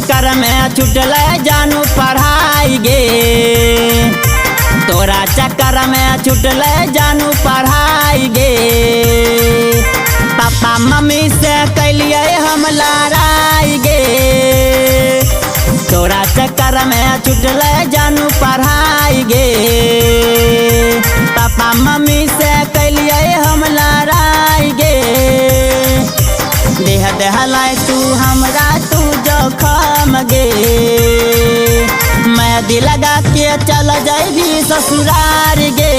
चक्कर में छुटल जानू पढ़ाई गे, तोरा चक्कर में छुटल जानू पढ़ाई गे। पापा मम्मी से कैलिए हम लड़ाई गे, तोरा चक्कर में छुटल जानू पढ़ाई गे। पापा मम्मी से कैलिए हम लड़ाई गे। देह दहलाई तू हमरा तू जोखम गे, मैं दिल लगा के चल जाएगी ससुरार गे।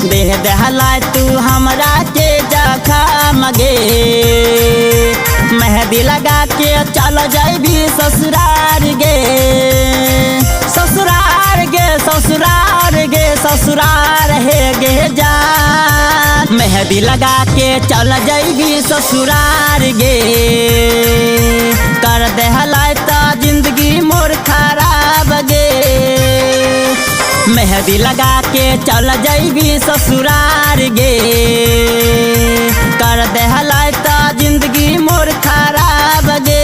देह दहलाई तू हमरा के जोखम गे, मेहंदी लगा के चल जाएगी ससुरार गे। ससुरार गे ससुरार गे ससुरार है गे जा, मेहंदी लगा के चल जाएगी ससुरार गे। कर देहलाई ता जिंदगी मोर खराब गे, मेहंदी लगा के चल जाएगी ससुरार गे। कर देहलाई ता जिंदगी मोर खराब गे।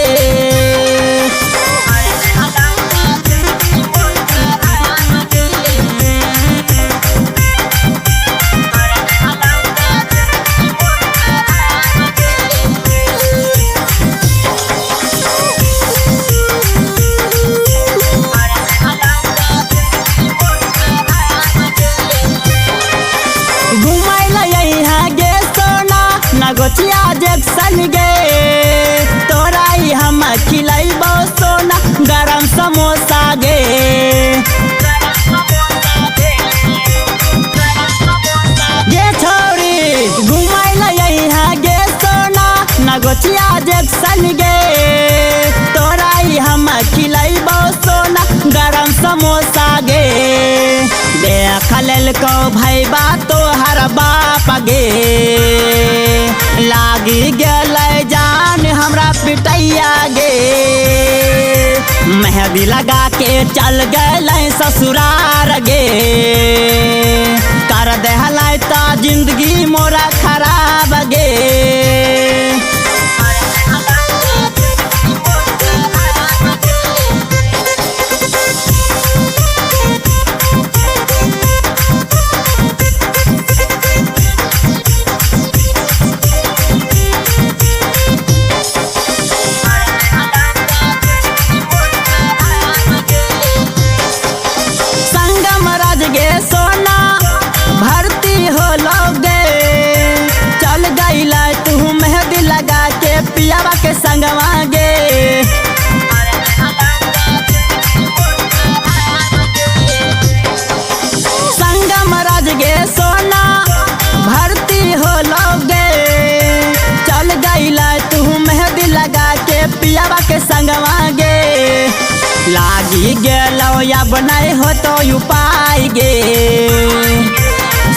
गोचिया जैक्सन गे, तोरा ही हम खिलाइबो सोना गरम समोसा गे। गे छोरी घुमाइला यहाँ गे सोना न गोचिया जैक्सन गे, तोरा ही हम खिलाइबो सोना गरम समोसा गे। देख लेल को भैबा तोहर बाप गे, लागी गल जान हमरा पिटैया गे। मेहंदी लगा के चल गल ससुरार गे, कर देहलाई ता जिंदगी मोरा खराब गे। सोना भर्ती हो लोगे, चल गईला तू मेहंदी लगा के पियावा के संगवा गे। संगम राज गे सोना भर्ती हो लोगे, चल गईला तू मेहंदी लगा के पियावा के संगवा गे। लागी गेलो या बनाए हो तो उपाय गे,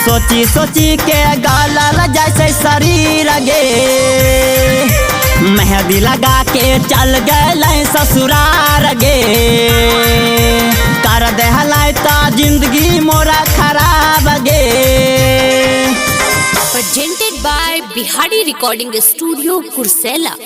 सोची सोची के गलल जैसे शरीर गे। मेहंदी लगा के चल गल ससुरार गे, कर देहलाई ता जिंदगी मोरा खराब गे। Presented by Bihari Recording Studio, Kursela।